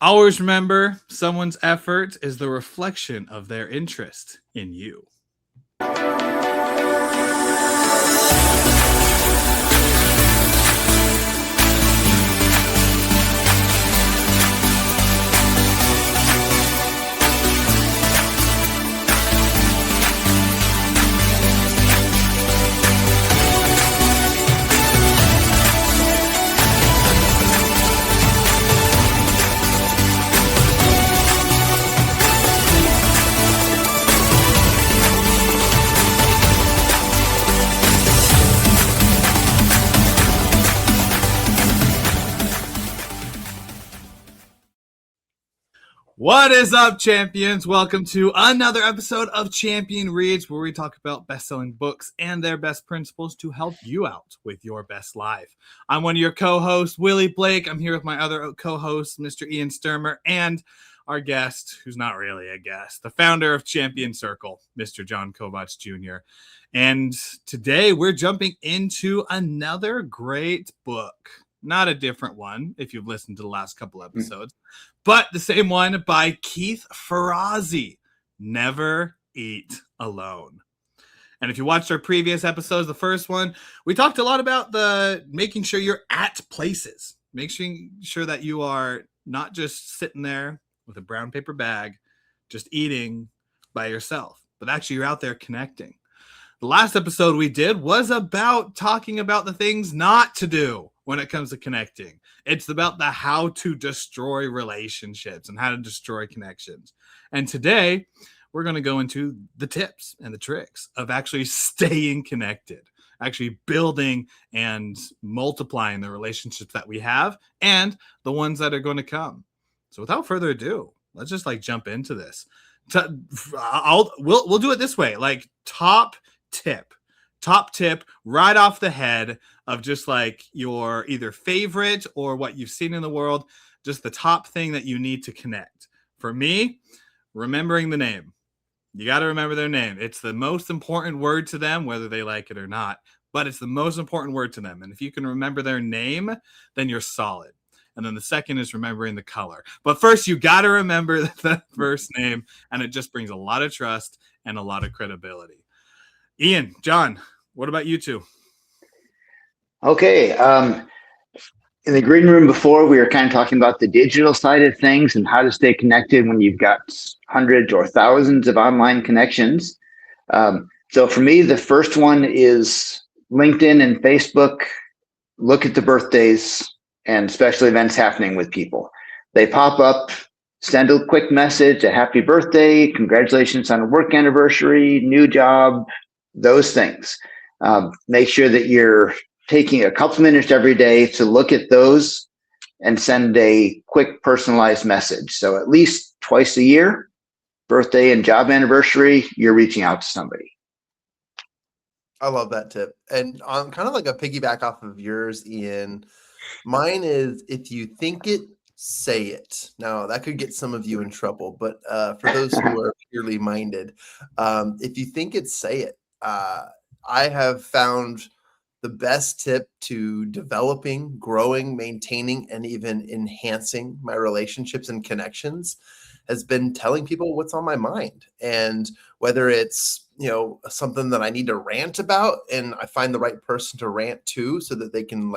Always remember, someone's effort is the reflection of their interest in you. What is up, champions? Welcome to another episode of Champion Reads, where we talk about best-selling books and their best principles to help you out with your best life. I'm one of your co-hosts, Willie Blake. I'm here with my other co-host, Mr. Ian Stermer, and our guest, who's not really a guest, the founder of Champion Circle, Mr. Jon Kovach Jr. And today we're jumping into another great book. Not a different one, if you've listened to the last couple episodes, but the same one by Keith Ferrazzi, Never Eat Alone. And if you watched our previous episodes, the first one, we talked a lot about the making sure you're at places, making sure that you are not just sitting there with a brown paper bag, just eating by yourself, but actually you're out there connecting. The last episode we did was about talking about the things not to do when it comes to connecting. It's about the how to destroy relationships and how to destroy connections. And today, we're going to go into the tips and the tricks of actually staying connected, actually building and multiplying the relationships that we have and the ones that are going to come. So without further ado, let's just jump into this. We'll do it this way, top tip right off the head of just your either favorite or what you've seen in the world, just the top thing that you need to connect. For me, remembering the name. You got to remember their name. It's the most important word to them, whether they like it or not, but it's the most important word to them. And if you can remember their name, then you're solid. And then the second is remembering the color. But first, you got to remember the first name, and it just brings a lot of trust and a lot of credibility. Ian, John, what about you two? Okay. In the green room before, we were kind of talking about the digital side of things and how to stay connected when you've got hundreds or thousands of online connections. So for me, the first one is LinkedIn and Facebook. Look at the birthdays and special events happening with people. They pop up, send a quick message, a happy birthday, congratulations on a work anniversary, new job, those things. Make sure that you're taking a couple minutes every day to look at those and send a quick personalized message. So at least twice a year, birthday and job anniversary, you're reaching out to somebody. I love that tip. And on kind of like a piggyback off of yours, Ian, mine is if you think it, say it. Now that could get some of you in trouble, but for those who are purely minded, if you think it, say it. I have found the best tip to developing, growing, maintaining, and even enhancing my relationships and connections has been telling people what's on my mind. And whether it's, something that I need to rant about and I find the right person to rant to so that they can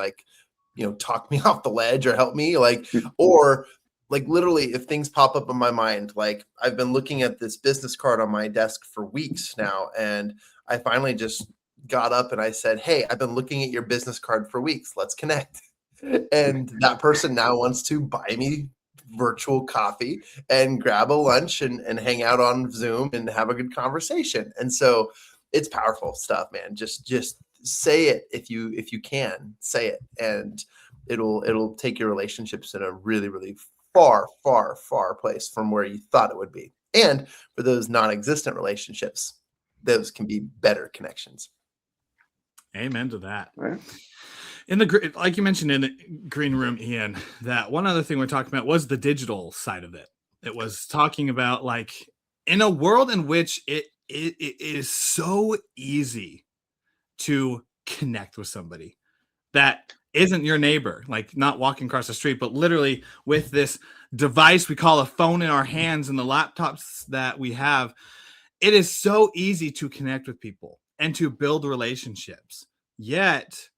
talk me off the ledge or help me or literally if things pop up in my mind, I've been looking at this business card on my desk for weeks now. And I finally just got up and I said, hey, I've been looking at your business card for weeks. Let's connect. And that person now wants to buy me virtual coffee and grab a lunch and hang out on Zoom and have a good conversation. And so it's powerful stuff, man. Just say it if you can say it, and it'll take your relationships in a really, really far, far, far place from where you thought it would be. And for those non-existent relationships, those can be better connections. Amen to that. Right. Like you mentioned in the green room, Ian, that one other thing we're talking about was the digital side of it. It was talking about in a world in which it is so easy to connect with somebody that isn't your neighbor, like not walking across the street, but literally with this device we call a phone in our hands and the laptops that we have, it is so easy to connect with people and to build relationships. Yet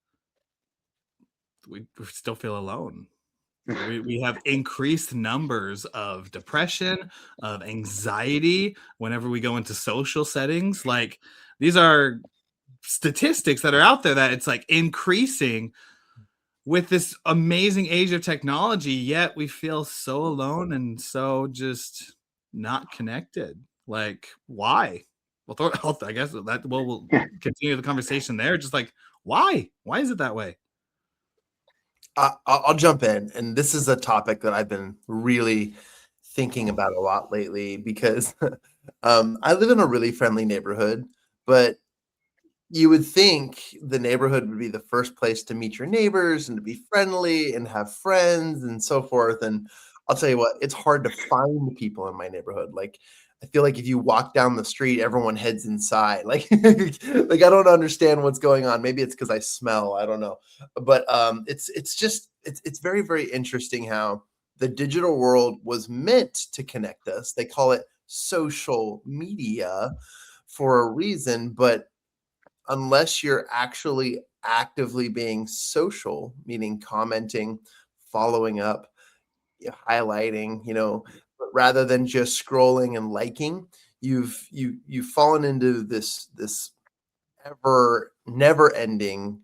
we still feel alone. We have increased numbers of depression, of anxiety whenever we go into social settings. Like, these are statistics that are out there that it's like increasing with this amazing age of technology, yet we feel so alone and so just not connected. Like, why? I guess that we'll continue the conversation there. Just like, why? Why is it that way? I'll jump in, and this is a topic that I've been really thinking about a lot lately because I live in a really friendly neighborhood, but you would think the neighborhood would be the first place to meet your neighbors and to be friendly and have friends and so forth. And I'll tell you what, it's hard to find people in my neighborhood. Like, I feel like if you walk down the street, everyone heads inside. Like, like I don't understand what's going on. Maybe it's because I smell. I don't know. But it's very, very interesting how the digital world was meant to connect us. They call it social media for a reason, but unless you're actually actively being social, meaning commenting, following up, highlighting, rather than just scrolling and liking, you've fallen into this never ending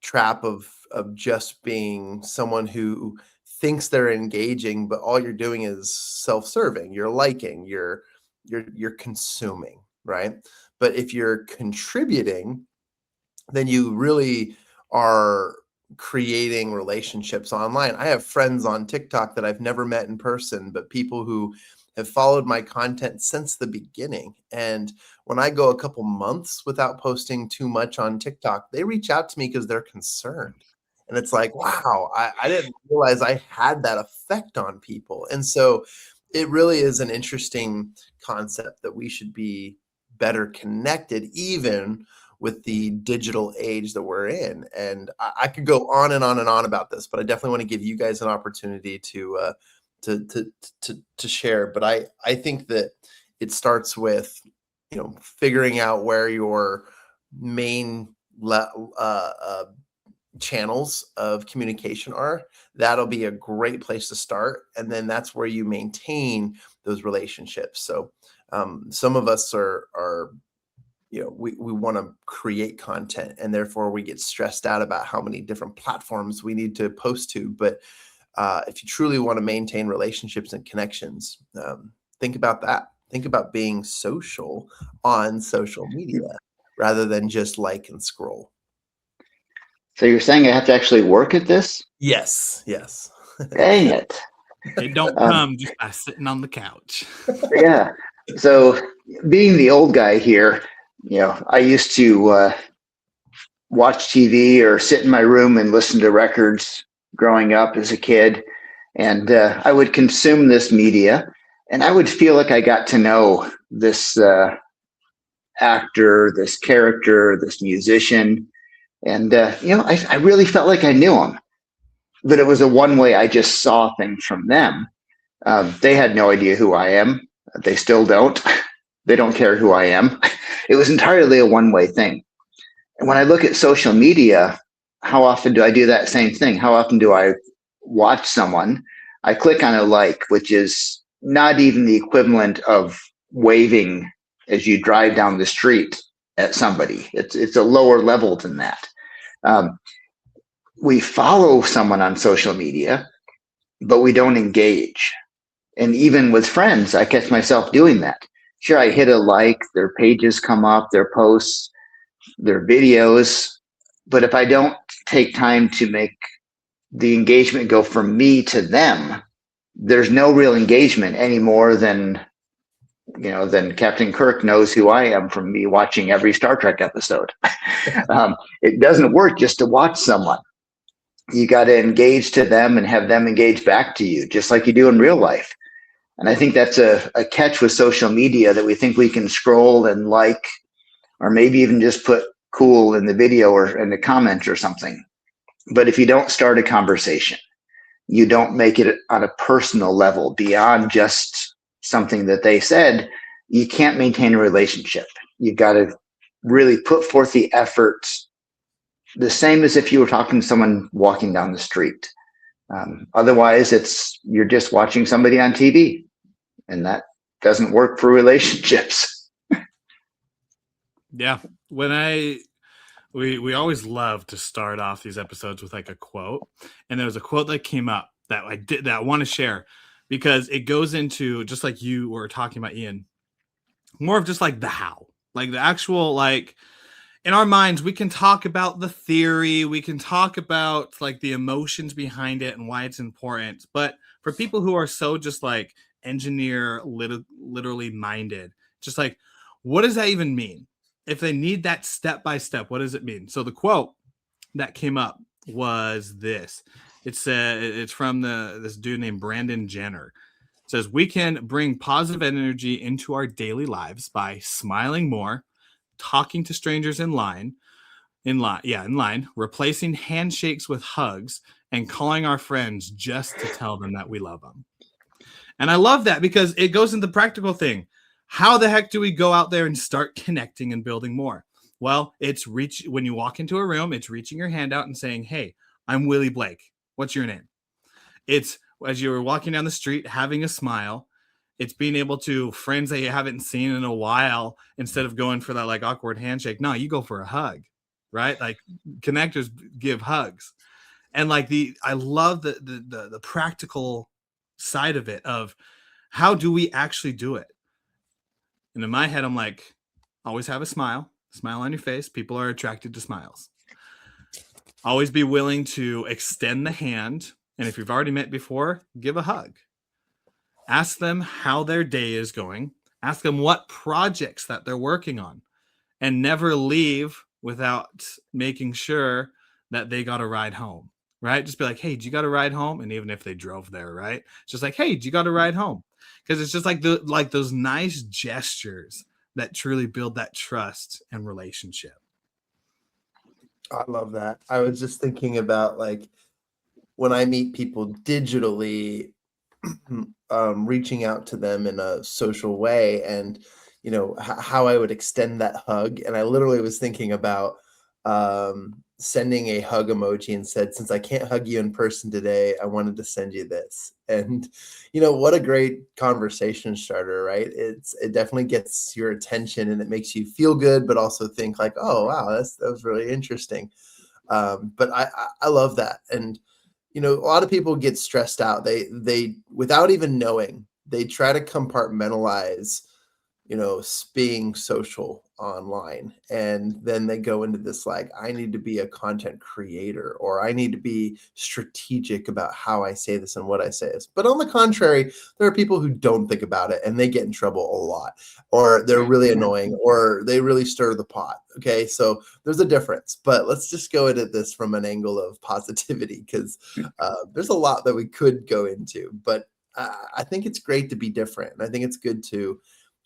trap of just being someone who thinks they're engaging, but all you're doing is self-serving. You're liking, you're consuming, right? But if you're contributing, then you really are creating relationships online. I have friends on TikTok that I've never met in person, but people who have followed my content since the beginning. And when I go a couple months without posting too much on TikTok, they reach out to me because they're concerned. And it's like, wow, I didn't realize I had that effect on people. And so it really is an interesting concept that we should be better connected, even with the digital age that we're in. And I could go on and on and on about this, but I definitely want to give you guys an opportunity to share. But I think that it starts with, figuring out where your main channels of communication are. That'll be a great place to start. And then that's where you maintain those relationships. So some of us are we want to create content, and therefore we get stressed out about how many different platforms we need to post to. But if you truly want to maintain relationships and connections, think about that. Think about being social on social media rather than just like and scroll. So you're saying I have to actually work at this? Yes. Dang it. They don't come just by sitting on the couch. Yeah. So being the old guy here, I used to watch TV or sit in my room and listen to records growing up as a kid. And I would consume this media, and I would feel like I got to know this actor, this character, this musician. And, I really felt like I knew him. But it was a one-way. I just saw things from them. They had no idea who I am. They still don't. They don't care who I am. It was entirely a one-way thing. And when I look at social media, how often do I do that same thing? How often do I watch someone? I click on a like, which is not even the equivalent of waving as you drive down the street at somebody. It's a lower level than that. We follow someone on social media, but we don't engage. And even with friends, I catch myself doing that. Sure, I hit a like, their pages come up, their posts, their videos. But if I don't take time to make the engagement go from me to them, there's no real engagement any more than Captain Kirk knows who I am from me watching every Star Trek episode. It doesn't work just to watch someone. You got to engage to them and have them engage back to you, just like you do in real life. And I think that's a catch with social media, that we think we can scroll and like, or maybe even just put cool in the video or in the comment or something. But if you don't start a conversation, you don't make it on a personal level beyond just something that they said, you can't maintain a relationship. You've got to really put forth the effort, the same as if you were talking to someone walking down the street. Otherwise, you're just watching somebody on TV, and that doesn't work for relationships. Yeah. We always love to start off these episodes with like a quote, and there was a quote that came up that I want to share because it goes into, just like you were talking about, Ian, more of just like the how, like the actual, like in our minds, we can talk about the theory, we can talk about like the emotions behind it and why it's important. But for people who are so just like literally minded, just like, what does that even mean? If they need that step by step, what does it mean? So the quote that came up was this. It's from this dude named Brandon Jenner. It says, we can bring positive energy into our daily lives by smiling more, talking to strangers in line, replacing handshakes with hugs, and calling our friends just to tell them that we love them. And I love that because it goes into the practical thing. How the heck do we go out there and start connecting and building more? Well, when you walk into a room, it's reaching your hand out and saying, hey, I'm Willie Blake. What's your name? It's as you're walking down the street, having a smile. It's being able to friends that you haven't seen in a while, instead of going for that like awkward handshake. No, you go for a hug, right? Like connectors give hugs. And like I love the practical side of it, of how do we actually do it? And in my head, I'm like, always have a smile on your face. People are attracted to smiles. Always be willing to extend the hand. And if you've already met before, give a hug. Ask them how their day is going. Ask them what projects that they're working on. And never leave without making sure that they got a ride home, right? Just be like, hey, did you got a ride home? And even if they drove there, right? Just like, hey, did you got a ride home? Because it's just like those nice gestures that truly build that trust and relationship. I love that. I was just thinking about like when I meet people digitally, reaching out to them in a social way, and how I would extend that hug. And I literally was thinking about sending a hug emoji and said, since I can't hug you in person today, I wanted to send you this. And what a great conversation starter, right? It definitely gets your attention and it makes you feel good, but also think like, oh wow, that was really interesting. But I love that. And a lot of people get stressed out. They without even knowing, they try to compartmentalize, being social online. And then they go into this, like, I need to be a content creator, or I need to be strategic about how I say this and what I say this. But on the contrary, there are people who don't think about it and they get in trouble a lot, or they're really annoying, or they really stir the pot. Okay. So there's a difference, but let's just go into this from an angle of positivity, because there's a lot that we could go into, but I think it's great to be different. And I think it's good to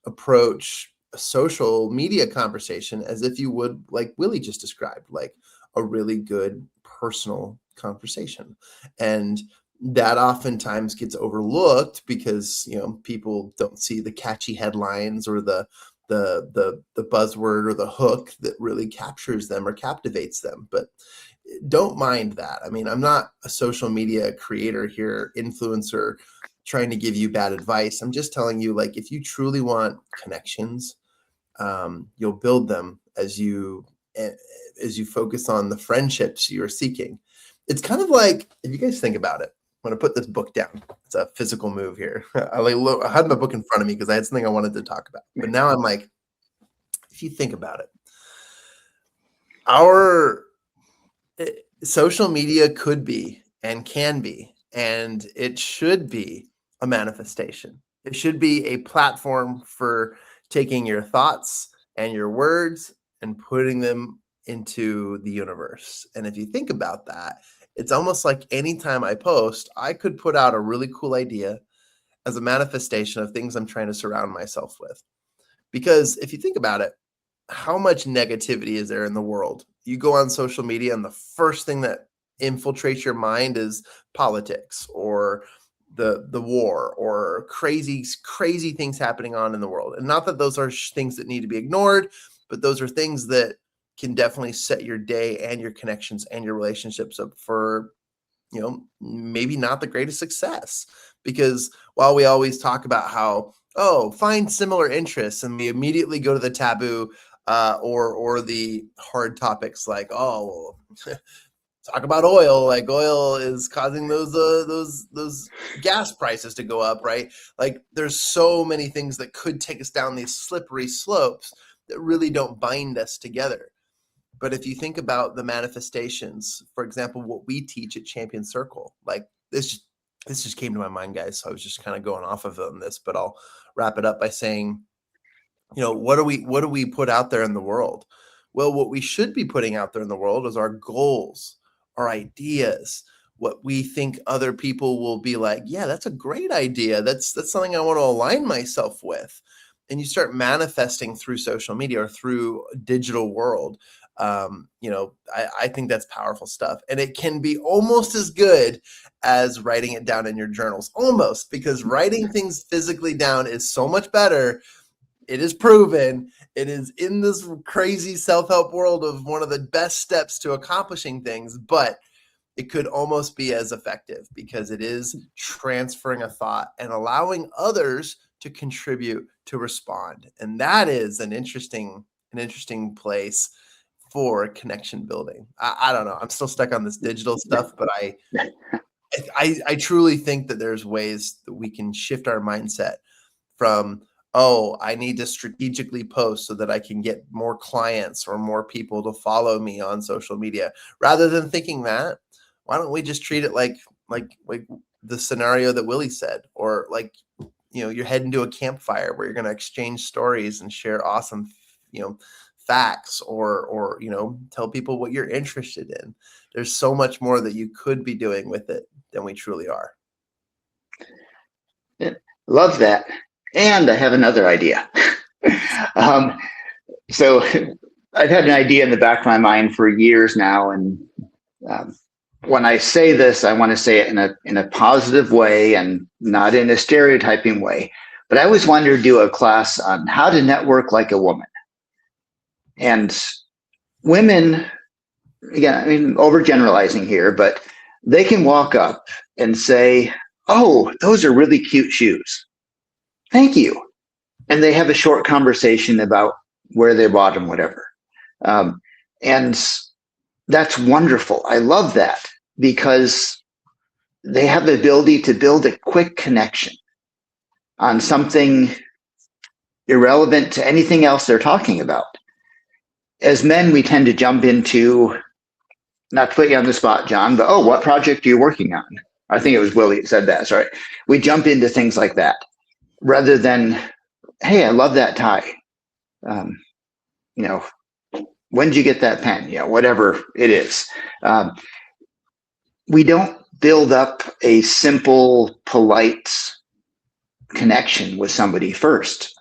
approach a social media conversation as if you would, like Willie just described, like a really good personal conversation. And that oftentimes gets overlooked because, people don't see the catchy headlines or the buzzword or the hook that really captures them or captivates them. But don't mind that. I mean, I'm not a social media creator here, influencer, trying to give you bad advice. I'm just telling you, like, if you truly want connections, you'll build them as you focus on the friendships you're seeking. It's kind of like, if you guys think about it, I'm going to put this book down. It's a physical move here. I had my book in front of me because I had something I wanted to talk about. But now I'm like, if you think about it, our social media could be and can be, and it should be, a manifestation. It should be a platform for taking your thoughts and your words and putting them into the universe. And if you think about that, it's almost like anytime I post, I could put out a really cool idea as a manifestation of things I'm trying to surround myself with. Because if you think about it, how much negativity is there in the world? You go on social media and the first thing that infiltrate your mind is politics or the war or crazy things happening on in the world. And not that those are things that need to be ignored, but those are things that can definitely set your day and your connections and your relationships up for, maybe not the greatest success. Because while we always talk about how, find similar interests, and we immediately go to the taboo or the hard topics like, talk about oil, like oil is causing those gas prices to go up, right? Like there's so many things that could take us down these slippery slopes that really don't bind us together. But if you think about the manifestations, for example, what we teach at Champion Circle, like this just came to my mind, guys. So I was just kind of going off of on this, but I'll wrap it up by saying, what do we put out there in the world? Well, what we should be putting out there in the world is our goals, our ideas, what we think other people will be like, yeah, that's a great idea. That's something I want to align myself with. And you start manifesting through social media or through a digital world. I think that's powerful stuff. And it can be almost as good as writing it down in your journals, almost, because writing things physically down is so much better. It is proven. It is in this crazy self-help world of one of the best steps to accomplishing things, but it could almost be as effective because it is transferring a thought and allowing others to contribute, to respond. And that is an interesting place for connection building. I don't know. I'm still stuck on this digital stuff, but I truly think that there's ways that we can shift our mindset from, I need to strategically post so that I can get more clients or more people to follow me on social media, rather than thinking that, why don't we just treat it like the scenario that Willie said, or like, you're heading to a campfire where you're going to exchange stories and share awesome, facts or tell people what you're interested in. There's so much more that you could be doing with it than we truly are. Love that. And I have another idea. So I've had an idea in the back of my mind for years now. And when I say this, I want to say it in a positive way and not in a stereotyping way. But I always wanted to do a class on how to network like a woman. And women, again, overgeneralizing here, but they can walk up and say, "Oh, those are really cute shoes. Thank you." And they have a short conversation about where they bought them, whatever. And that's wonderful. I love that because they have the ability to build a quick connection on something irrelevant to anything else they're talking about. As men, we tend to jump into, not to put you on the spot, John, but, what project are you working on? I think it was Willie that said that, right? We jump into things like that rather than, hey, I love that tie. When did you get that pen? Whatever it is. We don't build up a simple, polite connection with somebody first.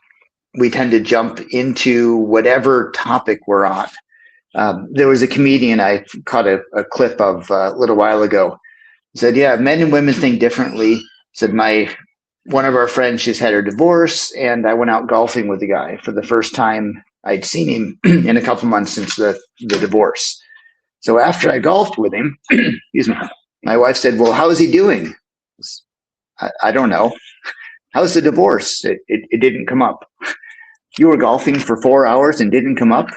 We tend to jump into whatever topic we're on. There was a comedian I caught a clip of a little while ago. He said, yeah, men and women think differently. He said, one of our friends just had her divorce, and I went out golfing with the guy for the first time I'd seen him in a couple months since the divorce. So after I golfed with him, excuse me, my wife said, well, how is he doing? I don't know. How's the divorce? It didn't come up. You were golfing for 4 hours and didn't come up?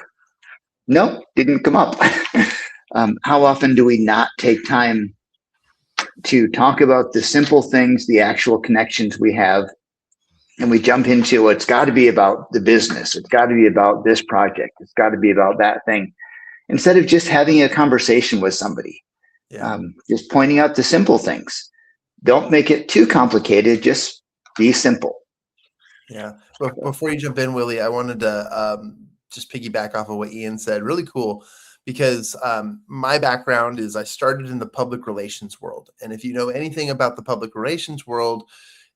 No, didn't come up. How often do we not take time to talk about the simple things, the actual connections we have, and we jump into, it's got to be about the business. It's got to be about this project. It's got to be about that thing. Instead of just having a conversation with somebody, just pointing out the simple things. Don't make it too complicated. Just be simple. Yeah. Before you jump in, Willie, I wanted to just piggyback off of what Ian said. Really cool, because my background is I started in the public relations world. And if you know anything about the public relations world,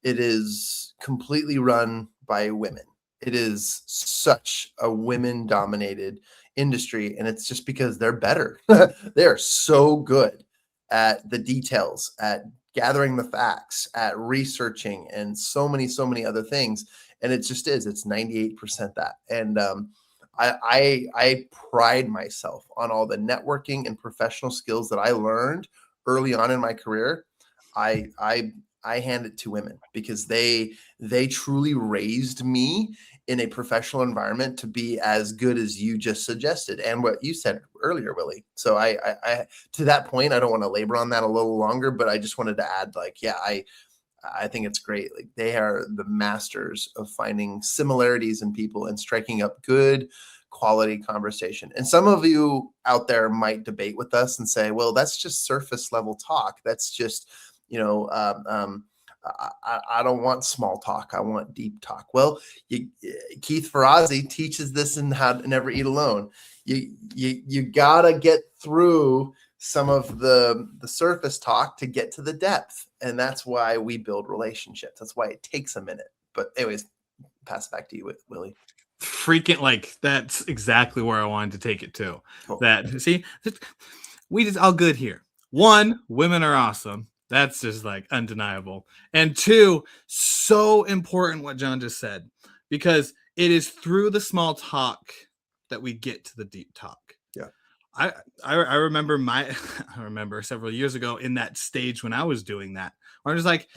it is completely run by women. It is such a women-dominated industry, and it's just because they're better. They are so good at the details, at gathering the facts, at researching, and so many other things. And it just is, it's 98% that. And I pride myself on all the networking and professional skills that I learned early on in my career. I hand it to women because they truly raised me in a professional environment to be as good as you just suggested and what you said earlier, Willie. So I to that point, I don't want to labor on that a little longer, but I just wanted to add, like, yeah, I think it's great. Like, they are the masters of finding similarities in people and striking up good quality conversation. And some of you out there might debate with us and say, well, that's just surface level talk. That's just, I don't want small talk. I want deep talk. Well, Keith Ferrazzi teaches this in How to Never Eat Alone. You gotta get through some of the surface talk to get to the depth. And that's why we build relationships. That's why it takes a minute. But anyways, pass back to you, Willie. Freaking, like, that's exactly where I wanted to take it to. Cool. That, see, we just all good here. One, women are awesome. That's just like undeniable. And two, so important what Jon just said, because it is through the small talk that we get to the deep talk. Yeah. I remember I remember several years ago in that stage when I was doing that, where I was like,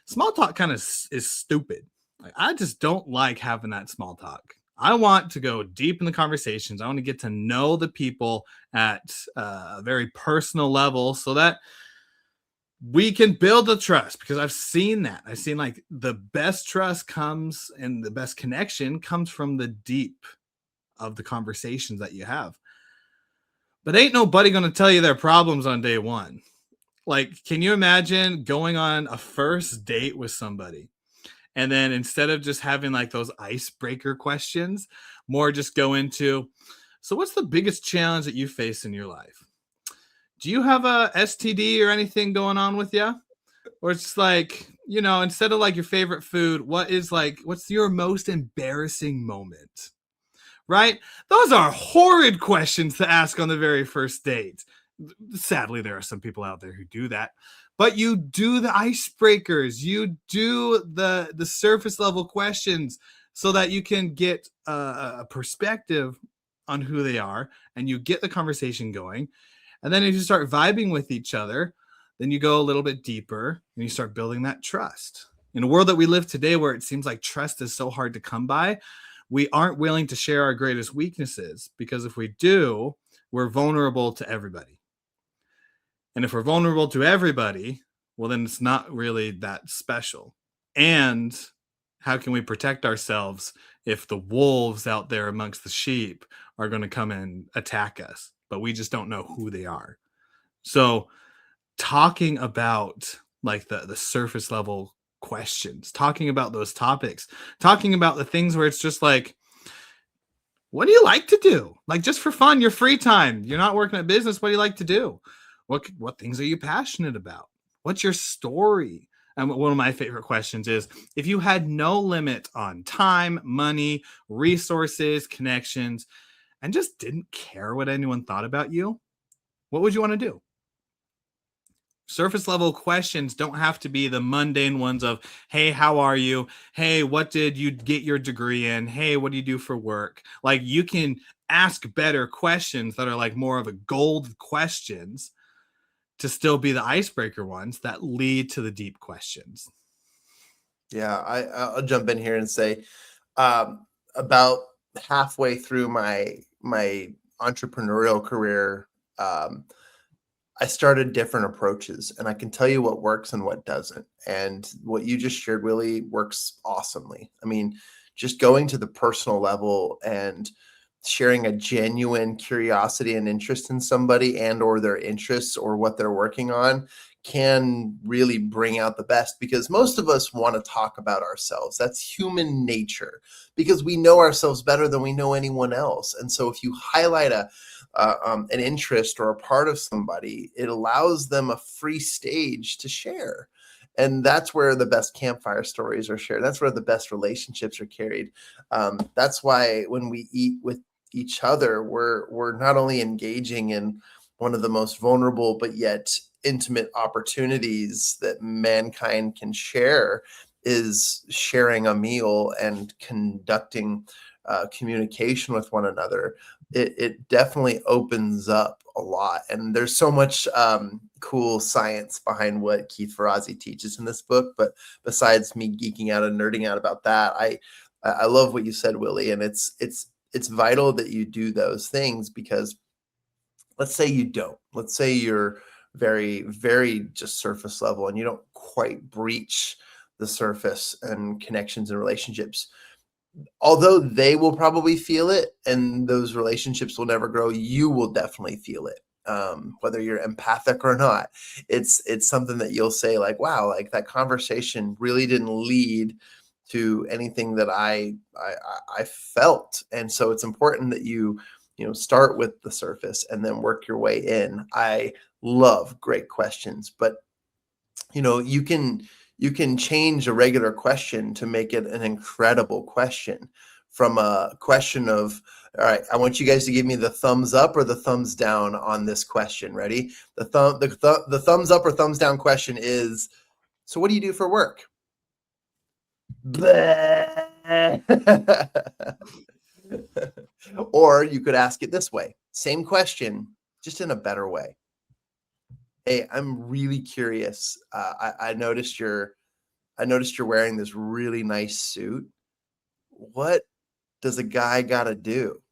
small talk kind of is stupid. Like, I just don't like having that small talk. I want to go deep in the conversations. I want to get to know the people at a very personal level so that we can build the trust, because I've seen that. I've seen, like, the best trust comes and the best connection comes from the deep of the conversations that you have. But ain't nobody going to tell you their problems on day one. Like, can you imagine going on a first date with somebody and then instead of just having like those icebreaker questions, more just go into, so what's the biggest challenge that you face in your life? Do you have a STD or anything going on with you? Or it's like, instead of like your favorite food, what's your most embarrassing moment? Right? Those are horrid questions to ask on the very first date. Sadly, there are some people out there who do that. But you do the icebreakers. You do the surface level questions so that you can get a perspective on who they are, and you get the conversation going. And then if you start vibing with each other, then you go a little bit deeper and you start building that trust. In a world that we live today where it seems like trust is so hard to come by, we aren't willing to share our greatest weaknesses, because if we do, we're vulnerable to everybody. And if we're vulnerable to everybody, well, then it's not really that special. And how can we protect ourselves if the wolves out there amongst the sheep are going to come and attack us, but we just don't know who they are? So talking about like the surface level questions, talking about those topics, talking about the things where it's just like, what do you like to do? Like, just for fun, your free time, you're not working at business. What do you like to do? What things are you passionate about? What's your story? And one of my favorite questions is, if you had no limit on time, money, resources, connections, and just didn't care what anyone thought about you, what would you want to do? Surface level questions don't have to be the mundane ones of, hey, how are you? Hey, what did you get your degree in? Hey, what do you do for work? Like, you can ask better questions that are like more of a gold questions to still be the icebreaker ones that lead to the deep questions. Yeah, I'll jump in here and say, about halfway through my entrepreneurial career, I started different approaches, and I can tell you what works and what doesn't. And what you just shared, Willie, works awesomely. I mean, just going to the personal level and sharing a genuine curiosity and interest in somebody and or their interests or what they're working on can really bring out the best, because most of us want to talk about ourselves. That's human nature, because we know ourselves better than we know anyone else. And so if you highlight an interest or a part of somebody, it allows them a free stage to share. And that's where the best campfire stories are shared. That's where the best relationships are carried. That's why when we eat with each other, we're not only engaging in one of the most vulnerable but yet intimate opportunities that mankind can share is sharing a meal and conducting communication with one another. It definitely opens up a lot. And there's so much cool science behind what Keith Ferrazzi teaches in this book. But besides me geeking out and nerding out about that, I love what you said, Willie. And it's vital that you do those things, because let's say you don't. Let's say you're very, very just surface level and you don't quite breach the surface and connections and relationships. Although they will probably feel it and those relationships will never grow, you will definitely feel it. Whether you're empathic or not, it's something that you'll say like, wow, like that conversation really didn't lead to anything that I felt. And so it's important that you start with the surface and then work your way in. I love great questions, but you can change a regular question to make it an incredible question, from a question of, all right, I want you guys to give me the thumbs up or the thumbs down on this question. Ready? The thumbs up or thumbs down question is, so what do you do for work? Or you could ask it this way. Same question, just in a better way. Hey, I'm really curious. I noticed you're wearing this really nice suit. What does a guy got to do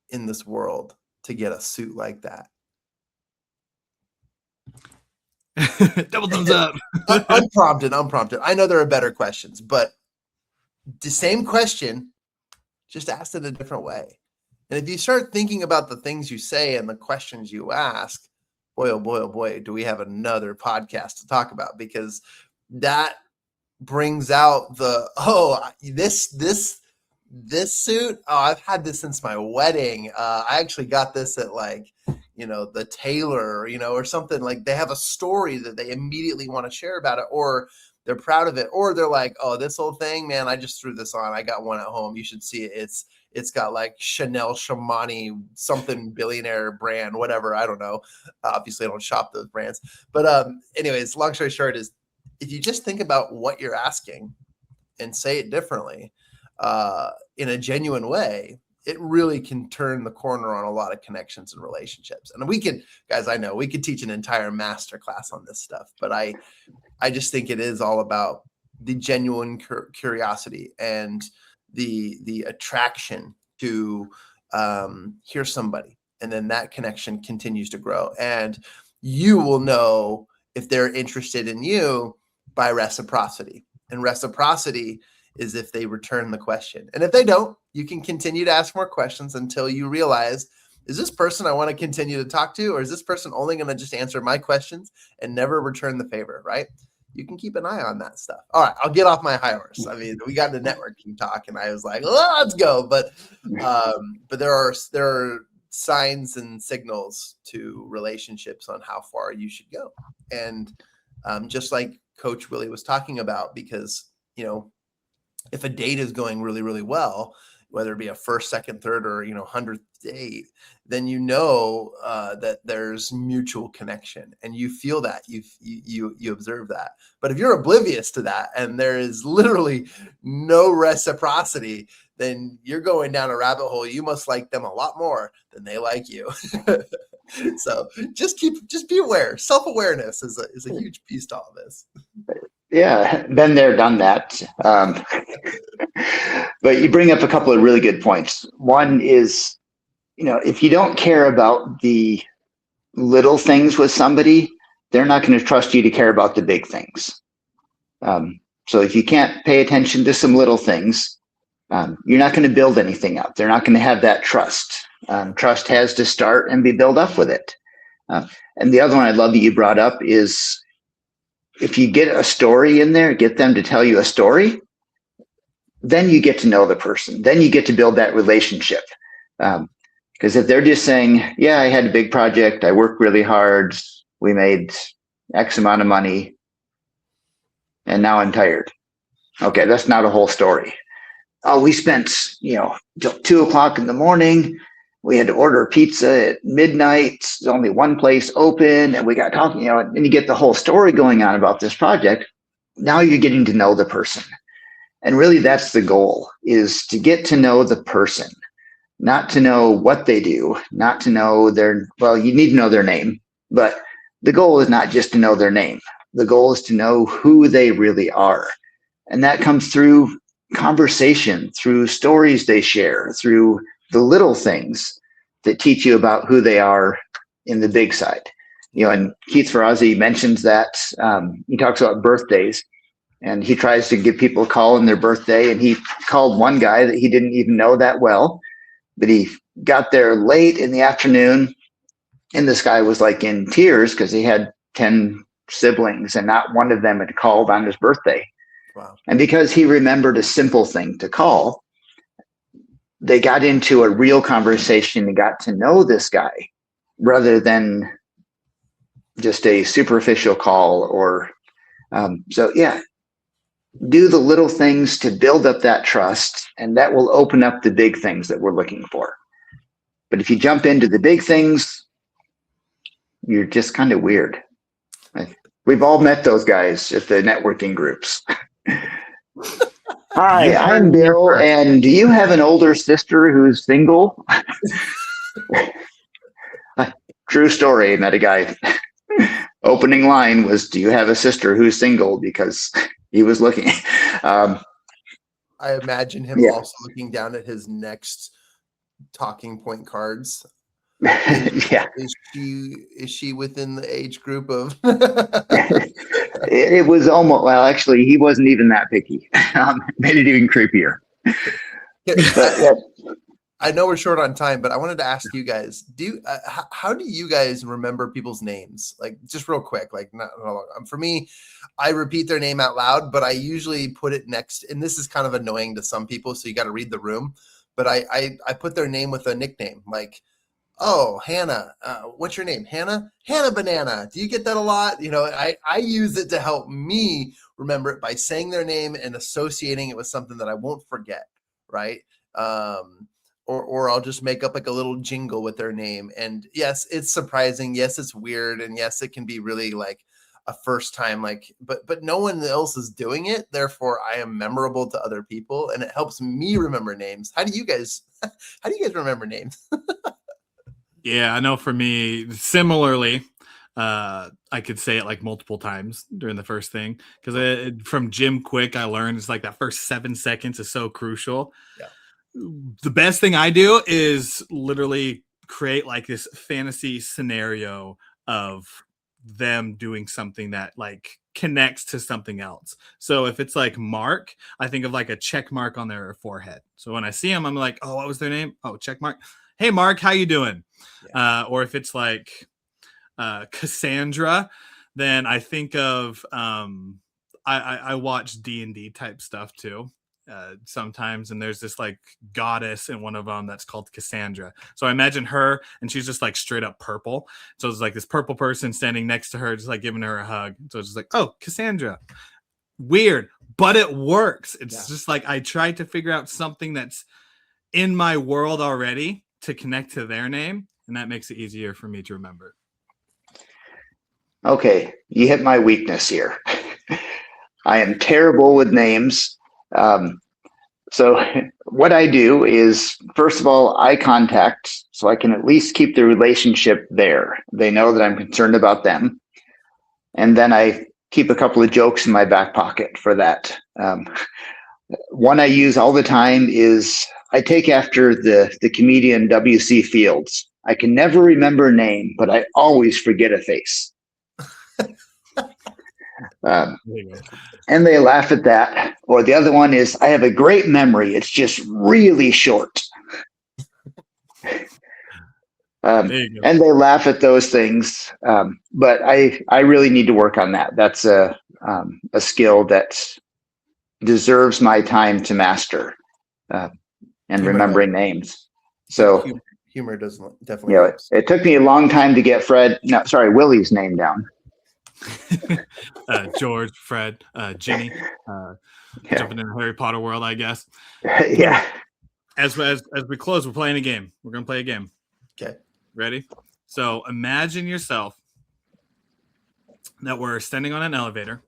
in this world to get a suit like that? Double thumbs up. Unprompted. I know there are better questions, but the same question, just asked in a different way. And if you start thinking about the things you say and the questions you ask, boy, oh boy, oh boy, do we have another podcast to talk about, because that brings out the, this suit. Oh, I've had this since my wedding. I actually got this at the tailor, or something. Like, they have a story that they immediately want to share about it, or they're proud of it, or they're like, oh, this old thing, man, I just threw this on. I got one at home. You should see it. It's got like Chanel, Shamani, something billionaire brand, whatever. I don't know. Obviously I don't shop those brands, but anyways, long story short is, if you just think about what you're asking and say it differently, in a genuine way, it really can turn the corner on a lot of connections and relationships. And we could, guys, I know we could teach an entire masterclass on this stuff, but I just think it is all about the genuine curiosity and the attraction to hear somebody. And then that connection continues to grow. And you will know if they're interested in you by reciprocity. And reciprocity is if they return the question. And if they don't, you can continue to ask more questions until you realize, is this person I want to continue to talk to, or is this person only going to just answer my questions and never return the favor, right? You can keep an eye on that stuff. All right, I'll get off my high horse. I mean, we got into networking talk and I was like, let's go. But there are signs and signals to relationships on how far you should go. And just like Coach Willie was talking about, because, if a date is going really, really well, whether it be a first, second, third, or 100th date, then that there's mutual connection, and you feel that, you observe that. But if you're oblivious to that and there is literally no reciprocity, then you're going down a rabbit hole. You must like them a lot more than they like you. So just be aware. Self-awareness is a huge piece to all this. Yeah, been there, done that. But you bring up a couple of really good points. One is, if you don't care about the little things with somebody, they're not going to trust you to care about the big things. So if you can't pay attention to some little things, you're not going to build anything up. They're not going to have that trust. Trust has to start and be built up with it. And the other one I love that you brought up is, if you get a story in there, get them to tell you a story, then you get to know the person. Then you get to build that relationship. Because if they're just saying, yeah, I had a big project, I worked really hard, we made X amount of money, and now I'm tired. Okay, that's not a whole story. Oh, we spent, till 2 o'clock in the morning we had to order pizza at midnight. There's only one place open, and we got talking, and you get the whole story going on about this project. Now you're getting to know the person. And really that's the goal, is to get to know the person, not to know what they do, not to know you need to know their name, but the goal is not just to know their name. The goal is to know who they really are. And that comes through conversation, through stories they share, through the little things that teach you about who they are in the big side. And Keith Ferrazzi mentions that. He talks about birthdays, and he tries to give people a call on their birthday. And he called one guy that he didn't even know that well, but he got there late in the afternoon, and this guy was like in tears because he had 10 siblings and not one of them had called on his birthday. Wow. And because he remembered a simple thing to call, they got into a real conversation and got to know this guy rather than just a superficial call. Or do the little things to build up that trust, and that will open up the big things that we're looking for. But if you jump into the big things, you're just kind of weird. We've all met those guys at the networking groups. Hi, I'm Bill, and do you have an older sister who's single? True story. Met a guy. Opening line was, do you have a sister who's single? Because he was looking. I imagine him also looking down at his next talking point cards. Is she within the age group of? It was almost, well, actually, he wasn't even that picky. Made it even creepier. I know we're short on time, but I wanted to ask you guys: how do you guys remember people's names? Like, just real quick, like not for me, I repeat their name out loud, but I usually put it next. And this is kind of annoying to some people, so you got to read the room. But I put their name with a nickname, like, oh, Hannah, what's your name? Hannah Banana. Do you get that a lot? I use it to help me remember it by saying their name and associating it with something that I won't forget, right? Or I'll just make up like a little jingle with their name. And yes, it's surprising. Yes, it's weird. And yes, it can be really like a first time, but no one else is doing it. Therefore, I am memorable to other people, and it helps me remember names. How do you guys remember names? Yeah, I know for me, similarly, I could say it like multiple times during the first thing, because from Jim Quick, I learned it's like that first 7 seconds is so crucial. Yeah. The best thing I do is literally create like this fantasy scenario of them doing something that like connects to something else. So if it's like Mark, I think of like a check mark on their forehead. So when I see them, I'm like, oh, what was their name? Oh, check mark. Hey, Mark, how you doing? Yeah. Or if it's like Cassandra, then I think of I watch D&D type stuff too sometimes, and there's this like goddess in one of them that's called Cassandra. So I imagine her, and she's just like straight up purple. So it's like this purple person standing next to her, just like giving her a hug. So it's just like, oh, Cassandra. Weird, but it works. It's just like I tried to figure out something that's in my world already to connect to their name, and that makes it easier for me to remember. Okay, you hit my weakness here. I am terrible with names. So what I do is, first of all, eye contact, so I can at least keep the relationship there. They know that I'm concerned about them. And then I keep a couple of jokes in my back pocket for that. One I use all the time is, I take after the comedian W.C. Fields. I can never remember a name, but I always forget a face. And they laugh at that. Or the other one is, I have a great memory. It's just really short. And they laugh at those things. But I really need to work on that. That's a skill that deserves my time to master, and remembering names. So humor doesn't definitely. It took me a long time to get Willie's name down. George, Fred, Ginny, jumping in the Harry Potter world, I guess. Yeah. As we close, we're playing a game. We're gonna play a game. Okay. Ready? So imagine yourself that we're standing on an elevator,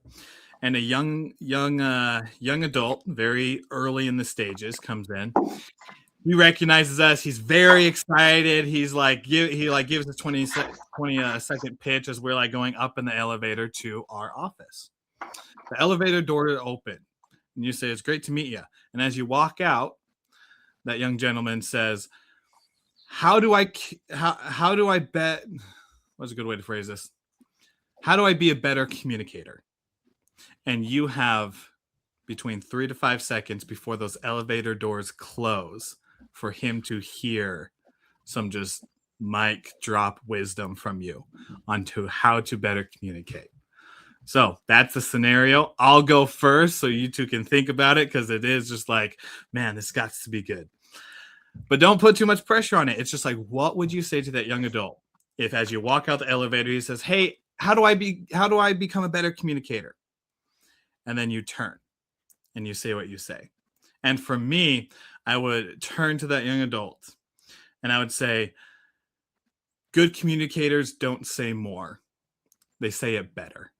and a young adult, very early in the stages, comes in. He recognizes us. He's very excited. He's like, he gives a 20 second pitch as we're like going up in the elevator to our office. The elevator door is open, and you say, "It's great to meet you." And as you walk out, that young gentleman says, how do I bet? What's a good way to phrase this? How do I be a better communicator? And you have between 3 to 5 seconds before those elevator doors close for him to hear some just mic drop wisdom from you onto how to better communicate. So that's the scenario. I'll go first so you two can think about it, because it is just like, man, this got to be good. But don't put too much pressure on it. It's just like, what would you say to that young adult if, as you walk out the elevator, he says, "Hey, how do I become a better communicator?" And then you turn and you say what you say. And for me, I would turn to that young adult and I would say, good communicators don't say more. They say it better.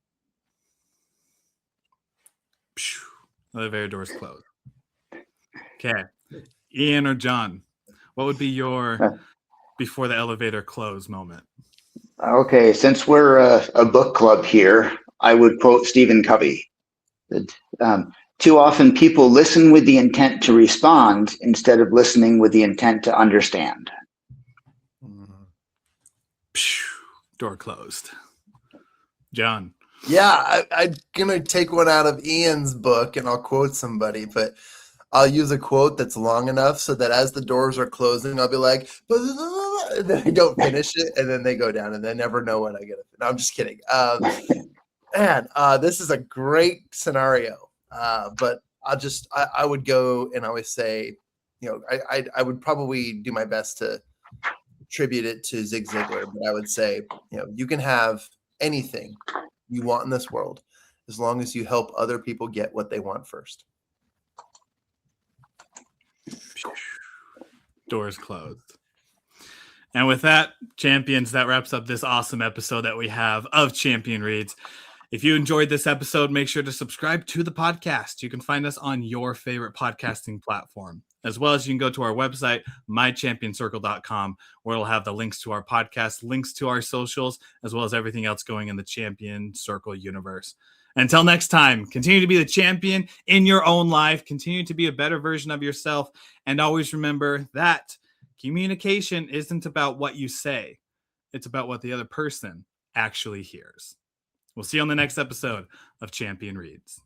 Elevator doors closed. Okay. Ian or John, what would be your before the elevator close moment? Okay, since we're a book club here, I would quote Stephen Covey. Too often people listen with the intent to respond instead of listening with the intent to understand. Door closed. John. Yeah, I'm going to take one out of Ian's book and I'll quote somebody, but I'll use a quote that's long enough so that as the doors are closing, I'll be like, and then I don't finish it, and then they go down, and they never know when I get it. No, I'm just kidding. Man, this is a great scenario, but I would go and always say, I would probably do my best to attribute it to Zig Ziglar, but I would say, you can have anything you want in this world as long as you help other people get what they want first. Doors closed. And with that, champions, that wraps up this awesome episode that we have of Champion Reads. If you enjoyed this episode, make sure to subscribe to the podcast. You can find us on your favorite podcasting platform, as well as you can go to our website, mychampionscircle.com, where it'll have the links to our podcast, links to our socials, as well as everything else going in the Champion Circle universe. Until next time, continue to be the champion in your own life, continue to be a better version of yourself, and always remember that communication isn't about what you say. It's about what the other person actually hears. We'll see you on the next episode of Champion Reads.